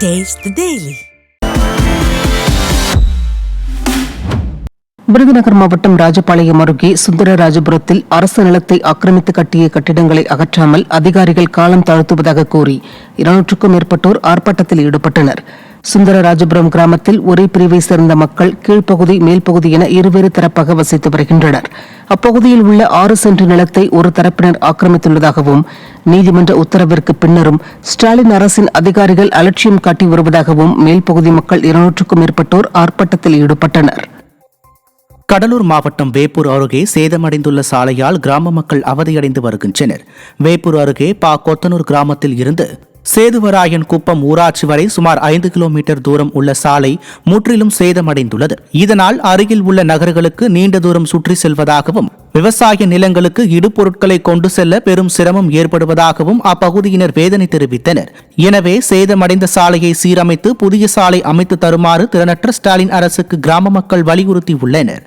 Taste the Daily. Virudhunagar மாவட்டம் ராஜபாளையம் அருகே சுந்தரராஜபுரத்தில் அரசு நிலத்தை ஆக்கிரமித்து கட்டிய கட்டிடங்களை அகற்றாமல் அதிகாரிகள் காலம் தாழ்த்துவதாக கூறி 200க்கும் மேற்பட்டோர் ஆர்ப்பாட்டத்தில் ஈடுபட்டனர். சுந்தரராஜபுரம் கிராமத்தில் ஒரே பிரிவை சேர்ந்த மக்கள் கீழ்ப்பகுதி மேல்பகுதி என இருவேறு தரப்பாக வசித்து வருகின்றனர். அப்பகுதியில் உள்ள 6 சென்ட் நிலத்தை ஒரு தரப்பினர் ஆக்கிரமித்துள்ளதாகவும் நீதிமன்ற உத்தரவிற்கு பின்னரும் ஸ்டாலின் அரசின் அதிகாரிகள் அலட்சியம் காட்டி வருவதாகவும் மேல்பகுதி மக்கள் 200க்கும் மேற்பட்டோர் ஆர்ப்பாட்டத்தில் ஈடுபட்டனர். கடலூர் மாவட்டம் வேப்பூர் அருகே சேதமடைந்துள்ள சாலையால் கிராம மக்கள் அவதியடைந்து வருகின்றனர். வேப்பூர் அருகே கொத்தனூர் கிராமத்தில் இருந்து சேதுவராயன் குப்பம் ஊராட்சி வரை சுமார் 5 கிலோமீட்டர் தூரம் உள்ள சாலை முற்றிலும் சேதமடைந்துள்ளது. இதனால் அருகில் உள்ள நகர்களுக்கு நீண்ட தூரம் சுற்றி செல்வதாகவும் விவசாய நிலங்களுக்கு இடுபொருட்களை கொண்டு செல்ல பெரும் சிரமம் ஏற்படுவதாகவும் அப்பகுதியினர் வேதனை தெரிவித்தனர். எனவே சேதமடைந்த சாலையை சீரமைத்து புதிய சாலை அமைத்து தருமாறு திறனற்ற ஸ்டாலின் அரசுக்கு கிராம மக்கள் வலியுறுத்தியுள்ளனர்.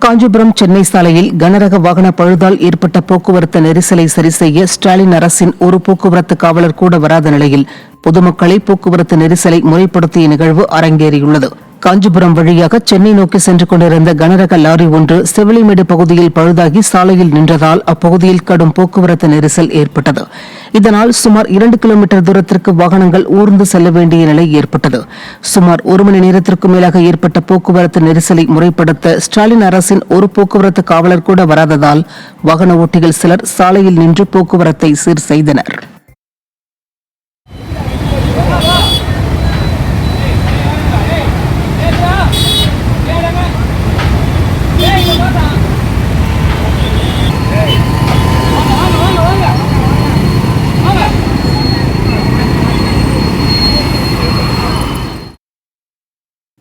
காஞ்சிபுரம் சென்னை சாலையில் கனரக வாகன பழுதால் ஏற்பட்ட போக்குவரத்து நெரிசலை சரி செய்ய ஸ்டாலின் அரசின் ஒரு போக்குவரத்து காவலர் கூட வராத நிலையில் பொதுமக்களை போக்குவரத்து நெரிசலை முறைப்படுத்திய நிகழ்வு அரங்கேறியுள்ளது. காஞ்சிபுரம் வழியாக சென்னை நோக்கி சென்று கொண்டிருந்த கனரக லாரி ஒன்று செவிலிமேடு பகுதியில் பழுதாகி சாலையில் நின்றதால் அப்பகுதியில் கடும் போக்குவரத்து நெரிசல் ஏற்பட்டது. இதனால் சுமார் 2 கிலோமீட்டர் தூரத்திற்கு வாகனங்கள் ஊர்ந்து செல்ல வேண்டிய நிலை ஏற்பட்டது. சுமார் 1 மணி நேரத்திற்கும் மேலாக ஏற்பட்ட போக்குவரத்து நெரிசலை முறைப்படுத்த ஸ்டாலின் அரசின் ஒரு போக்குவரத்து காவலர் கூட வராததால் வாகன ஓட்டிகள் சிலர் சாலையில் நின்று போக்குவரத்தை சீர் செய்தனர்.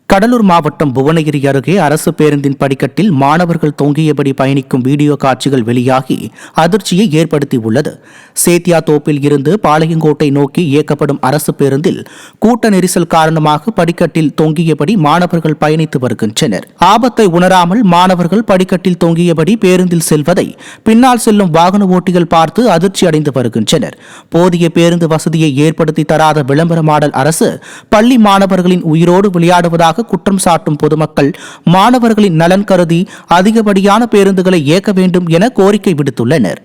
கடலூர் மாவட்டம் புவனகிரி அருகே அரசு பேருந்தின் படிக்கட்டில் மாணவர்கள் தொங்கியபடி பயணிக்கும் வீடியோ காட்சிகள் வெளியாகி அதிர்ச்சியை ஏற்படுத்தியுள்ளது. சேத்தியாத்தோப்பில் இருந்து பாளையங்கோட்டை நோக்கி இயக்கப்படும் அரசு பேருந்தில் கூட்ட நெரிசல் காரணமாக படிக்கட்டில் தொங்கியபடி மாணவர்கள் பயணித்து வருகின்றனர். ஆபத்தை உணராமல் மாணவர்கள் படிக்கட்டில் தொங்கியபடி பேருந்தில் செல்வதை பின்னால் செல்லும் வாகன ஓட்டிகள் பார்த்து அதிர்ச்சி அடைந்து வருகின்றனர். போதிய பேருந்து வசதியை ஏற்படுத்தி தராத விளம்பர மாடல் அரசு பள்ளி மாணவர்களின் உயிரோடு விளையாடுவதாக குற்றம் சாட்டும் பொதுமக்கள் மாணவர்களின் நலன் கருதி அதிகப்படியான பேருந்துகளை இயக்க வேண்டும் என கோரிக்கை விடுத்துள்ளனர்.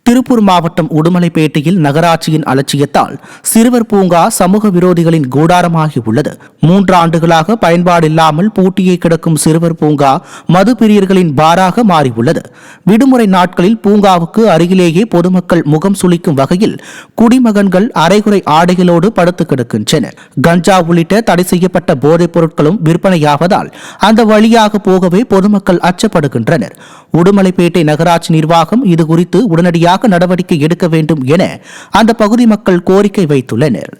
திருப்பூர் மாவட்டம் உடுமலைப்பேட்டையில் நகராட்சியின் அலட்சியத்தால் சிறுவர் பூங்கா சமூக விரோதிகளின் கூடாரமாகி உள்ளது. 3 ஆண்டுகளாக பயன்பாடில்லாமல் பூட்டியே கிடக்கும் சிறுவர் பூங்கா மது பிரியர்களின் பாராக மாறியுள்ளது. விடுமுறை நாட்களில் பூங்காவுக்கு அருகிலேயே பொதுமக்கள் முகம் சுளிக்கும் வகையில் குடிமகன்கள் அரைகுறை ஆடைகளோடு படுத்து கிடக்கின்றனர். கஞ்சா உள்ளிட்ட தடை செய்யப்பட்ட போதைப் பொருட்களும் விற்பனையாவதால் அந்த வழியாக போகவே பொதுமக்கள் அச்சப்படுகின்றனர். உடுமலைப்பேட்டை நகராட்சி நிர்வாகம் இதுகுறித்து உடனடியாக நடவடிக்கை எடுக்க வேண்டும் என அந்த பகுதி மக்கள் கோரிக்கை வைத்துள்ளனர்.